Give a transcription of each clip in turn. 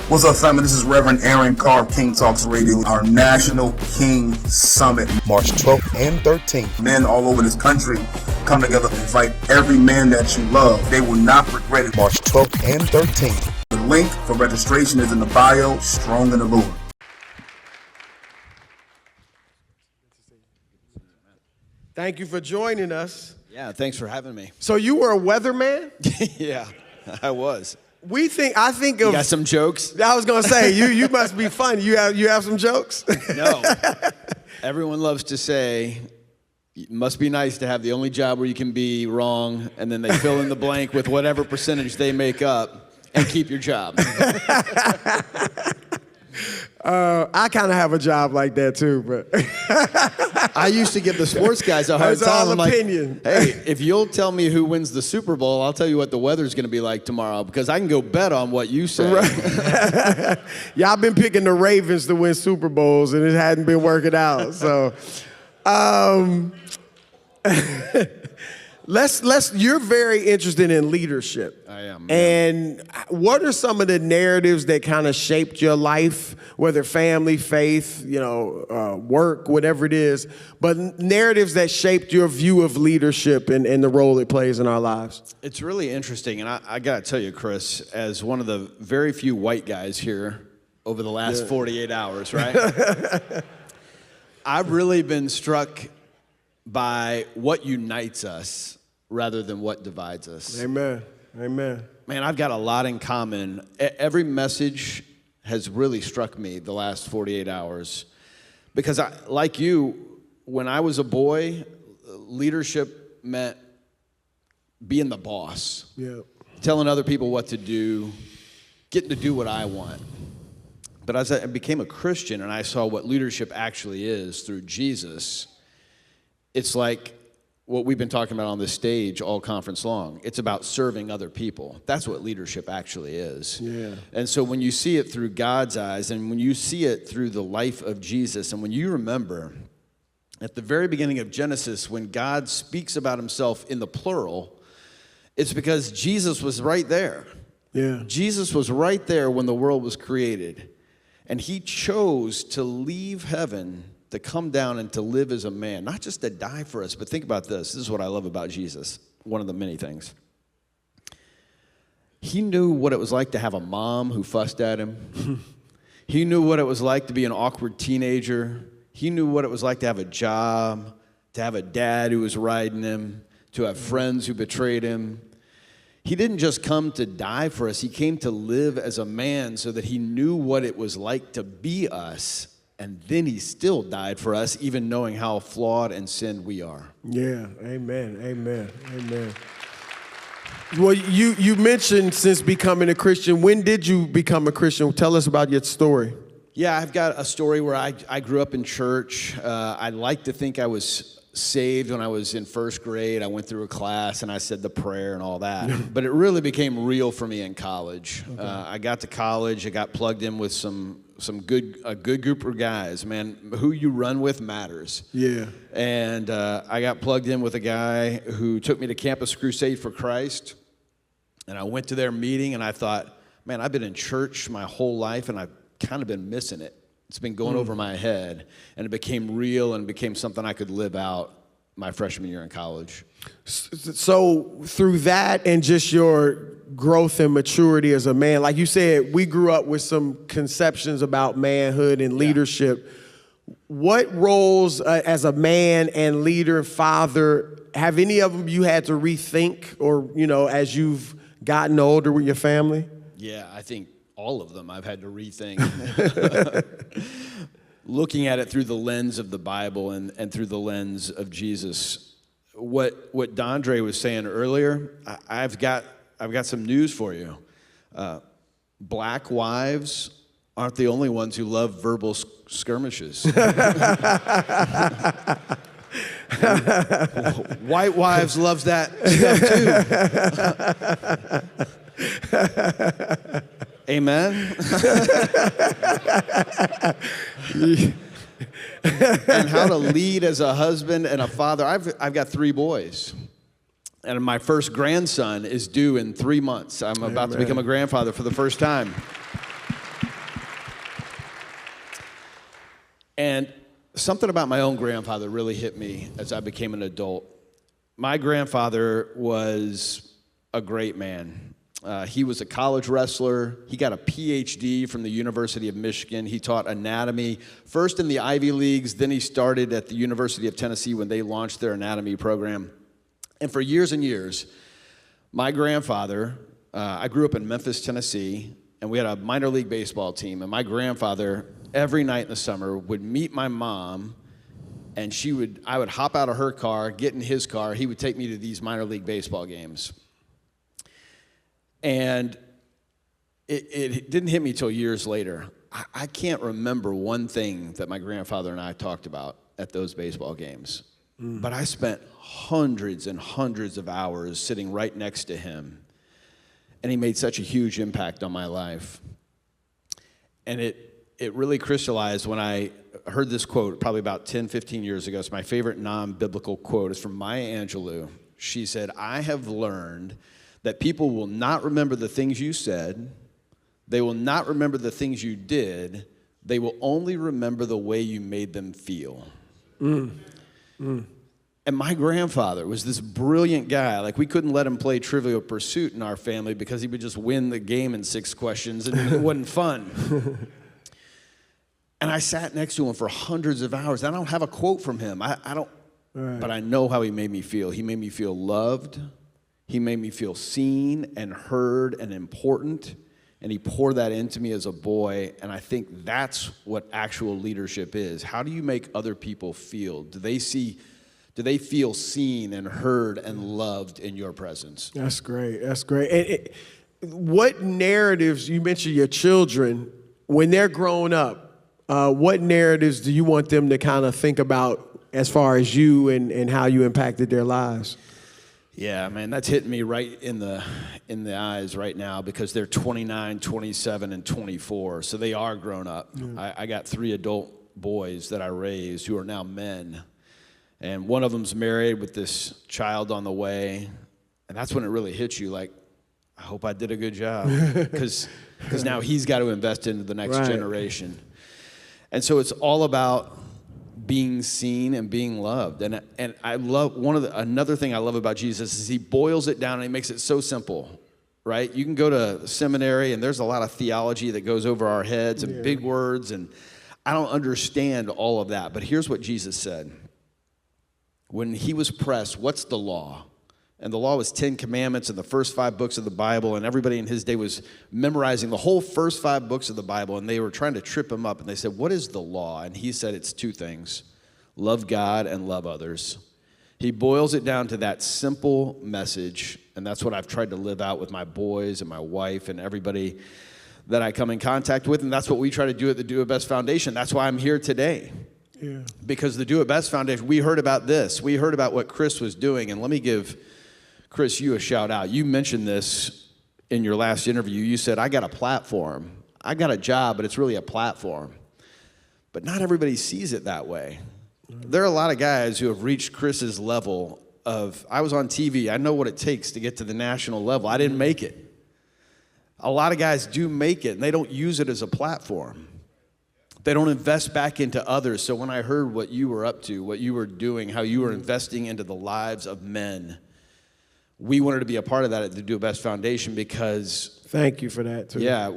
What's up, family? This is Reverend Aaron Carr, King Talks Radio, our National King Summit. March 12th and 13th. Men all over this country come together to invite every man that you love. They will not regret it. March 12th and 13th. The link for registration is in the bio. Strong in the Lord. Thank you for joining us. Yeah, thanks for having me. So you were a weatherman? Yeah, I was. I think of. You got some jokes? I was gonna say you must be funny. You have some jokes? No. Everyone loves to say, it must be nice to have the only job where you can be wrong, and then they fill in the blank with whatever percentage they make up and keep your job. I kind of have a job like that too, but I used to give the sports guys a hard That's time. all I'm opinion. Like, hey, if you'll tell me who wins the Super Bowl, I'll tell you what the weather's going to be like tomorrow, because I can go bet on what you say. Right. Y'all been picking the Ravens to win Super Bowls, and it hadn't been working out. So, You're very interested in leadership. I am. And what are some of the narratives that kind of shaped your life, whether family, faith, work, whatever it is, but narratives that shaped your view of leadership and the role it plays in our lives? It's really interesting, and I got to tell you, Chris, as one of the very few white guys here over the last 48 hours, right? I've really been struck by what unites us rather than what divides us. Amen. Amen. Man, I've got a lot in common. Every message has really struck me the last 48 hours because like you, when I was a boy, leadership meant being the boss, telling other people what to do, getting to do what I want. But as I became a Christian and I saw what leadership actually is through Jesus, it's like what we've been talking about on this stage all conference long. It's about serving other people. That's what leadership actually is. Yeah. And so when you see it through God's eyes and when you see it through the life of Jesus, and when you remember at the very beginning of Genesis, when God speaks about himself in the plural, it's because Jesus was right there. Yeah. Jesus was right there when the world was created. And he chose to leave heaven to come down and to live as a man, not just to die for us, but think about this. This is what I love about Jesus, one of the many things. He knew what it was like to have a mom who fussed at him. He knew what it was like to be an awkward teenager. He knew what it was like to have a job, to have a dad who was riding him, to have friends who betrayed him. He didn't just come to die for us. He came to live as a man so that he knew what it was like to be us. And then he still died for us, even knowing how flawed and sinned we are. Yeah, amen, amen, amen. Well, you mentioned since becoming a Christian. When did you become a Christian? Tell us about your story. Yeah, I've got a story where I grew up in church. I like to think I was saved when I was in first grade. I went through a class and I said the prayer and all that. But it really became real for me in college. Okay. I got to college. I got plugged in with a good group of guys. Man, who you run with matters. Yeah. And I got plugged in with a guy who took me to Campus Crusade for Christ. And I went to their meeting and I thought, man, I've been in church my whole life and I've kind of been missing it. It's been going over my head, and it became real and became something I could live out my freshman year in college. So through that and just your growth and maturity as a man, like you said, we grew up with some conceptions about manhood and leadership. Yeah. What roles as a man and leader, father, have any of them you had to rethink or, as you've gotten older with your family? Yeah, I think all of them I've had to rethink. Looking at it through the lens of the Bible and through the lens of Jesus. What Dondre was saying earlier, I've got some news for you. Black wives aren't the only ones who love verbal skirmishes. White wives loves that stuff too. Amen. And how to lead as a husband and a father. I've got 3 boys. And my first grandson is due in 3 months. I'm about to become a grandfather for the first time. And something about my own grandfather really hit me as I became an adult. My grandfather was a great man. He was a college wrestler. He got a PhD from the University of Michigan. He taught anatomy, first in the Ivy Leagues, then he started at the University of Tennessee when they launched their anatomy program. And for years and years, my grandfather, I grew up in Memphis, Tennessee, and we had a minor league baseball team. And my grandfather, every night in the summer, would meet my mom, and I would hop out of her car, get in his car. He would take me to these minor league baseball games. And it didn't hit me till years later. I can't remember one thing that my grandfather and I talked about at those baseball games. But I spent hundreds and hundreds of hours sitting right next to him. And he made such a huge impact on my life. And it really crystallized when I heard this quote probably about 10, 15 years ago. It's my favorite non-biblical quote. It's from Maya Angelou. She said, "I have learned that people will not remember the things you said. They will not remember the things you did. They will only remember the way you made them feel." And my grandfather was this brilliant guy. Like, we couldn't let him play Trivial Pursuit in our family because he would just win the game in 6 questions, and it wasn't fun. And I sat next to him for hundreds of hours. I don't have a quote from him. I don't, right. But I know how he made me feel. He made me feel loved. He made me feel seen and heard and important. And he poured that into me as a boy. And I think that's what actual leadership is. How do you make other people feel? Do they feel seen and heard and loved in your presence? That's great. That's great. And what narratives, you mentioned your children, when they're growing up, what narratives do you want them to kind of think about as far as you and how you impacted their lives? Yeah, man, that's hitting me right in the eyes right now because they're 29, 27, and 24, so they are grown up. I got 3 adult boys that I raised who are now men, and one of them's married with this child on the way, and that's when it really hits you, like, I hope I did a good job, because now he's got to invest into the next generation. And so it's all about being seen and being loved. And I love another thing I love about Jesus is he boils it down and he makes it so simple, right? You can go to seminary and there's a lot of theology that goes over our heads and big words, and I don't understand all of that. But here's what Jesus said. When he was pressed, what's the law? And the law was 10 commandments and the first 5 books of the Bible, and everybody in his day was memorizing the whole first 5 books of the Bible, and they were trying to trip him up, and they said, what is the law? And he said it's 2 things, love God and love others. He boils it down to that simple message, and that's what I've tried to live out with my boys and my wife and everybody that I come in contact with, and that's what we try to do at the Do It Best Foundation. That's why I'm here today. Yeah. Because the Do It Best Foundation, we heard about this. We heard about what Chris was doing, and let me give Chris, you a shout out. You mentioned this in your last interview. You said, I got a platform. I got a job, but it's really a platform. But not everybody sees it that way. There are a lot of guys who have reached Chris's level of, I was on TV. I know what it takes to get to the national level. I didn't make it. A lot of guys do make it, and they don't use it as a platform. They don't invest back into others. So when I heard what you were up to, what you were doing, how you were investing into the lives of men, we wanted to be a part of that at the Do It Best Foundation because... Thank you for that, too. Yeah,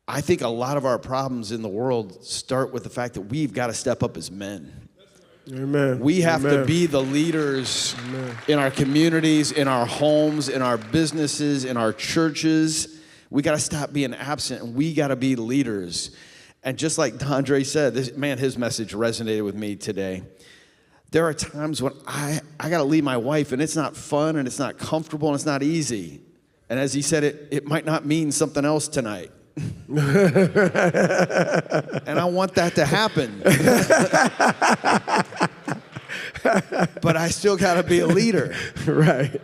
I think a lot of our problems in the world start with the fact that we've got to step up as men. Amen. We have to be the leaders in our communities, in our homes, in our businesses, in our churches. We got to stop being absent, and we got to be leaders. And just like Andre said, his message resonated with me today. There are times when I got to leave my wife, and it's not fun, and it's not comfortable, and it's not easy. And as he said, it might not mean something else tonight. And I want that to happen. But I still got to be a leader. Right.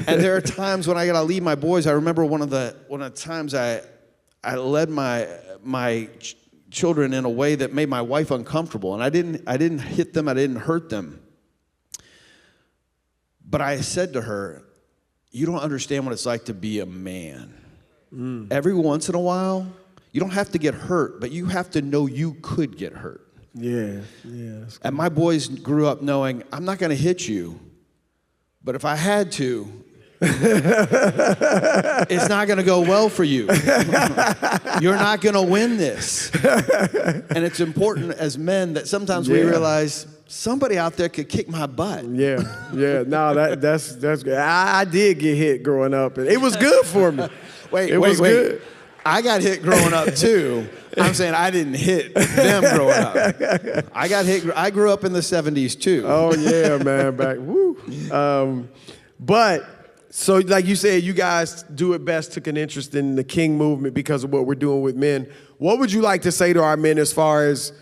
And there are times when I got to leave my boys. I remember one of the times I led my children in a way that made my wife uncomfortable, and I didn't hit them, I didn't hurt them, but I said to her, you don't understand what it's like to be a man. Every once in a while You don't have to get hurt, but you have to know you could get hurt. Yeah, yeah. And my boys grew up knowing, I'm not going to hit you, but if I had to, it's not going to go well for you. You're not going to win this. And it's important as men that sometimes we realize somebody out there could kick my butt. Yeah. No, that's good. I did get hit growing up, and it was good for me. Wait. Good. I got hit growing up too. I'm saying I didn't hit them growing up. I got hit. I grew up in the 70s too. Oh yeah, man. But so like you said, you guys do it best, took an interest in the King movement because of what we're doing with men. What would you like to say to our men as far as,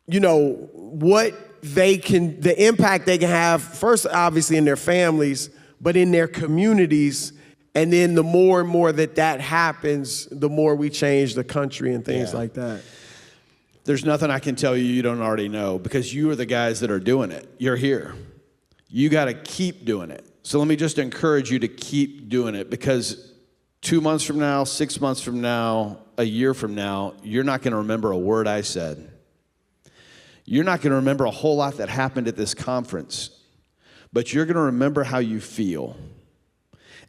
what they can, the impact they can have, first obviously in their families, but in their communities, and then the more and more that happens, the more we change the country and things like that. There's nothing I can tell you don't already know, because you are the guys that are doing it. You're here. You got to keep doing it. So let me just encourage you to keep doing it, because 2 months from now, 6 months from now, a year from now, you're not going to remember a word I said. You're not going to remember a whole lot that happened at this conference, but you're going to remember how you feel.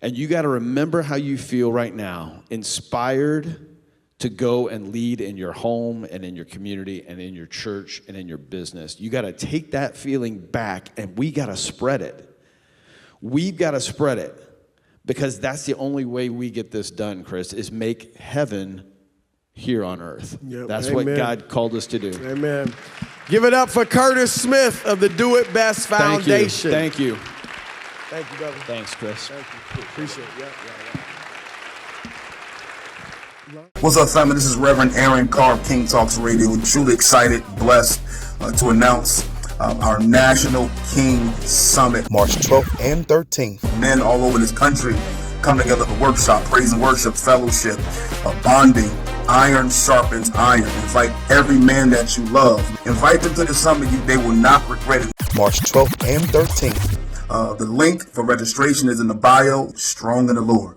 And you got to remember how you feel right now, inspired to go and lead in your home and in your community and in your church and in your business. You got to take that feeling back, and we got to spread it. We've got to spread it, because that's the only way we get this done, Chris, is make heaven here on earth. Yep. That's Amen. what God called us to do. Amen. Give it up for Curtis Smith of the Do It Best Foundation. Thank you. Thank you, brother. Thanks, Chris. Thank you. Appreciate it. Yeah. What's up, family? This is Reverend Aaron Carr, King Talks Radio. We're truly excited, blessed to announce our National King Summit. March 12th and 13th. Men all over this country come together for workshop, praise and worship, fellowship, bonding. Iron sharpens iron. Invite every man that you love. Invite them to the summit. They will not regret it. March 12th and 13th. The link for registration is in the bio. Strong in the Lord.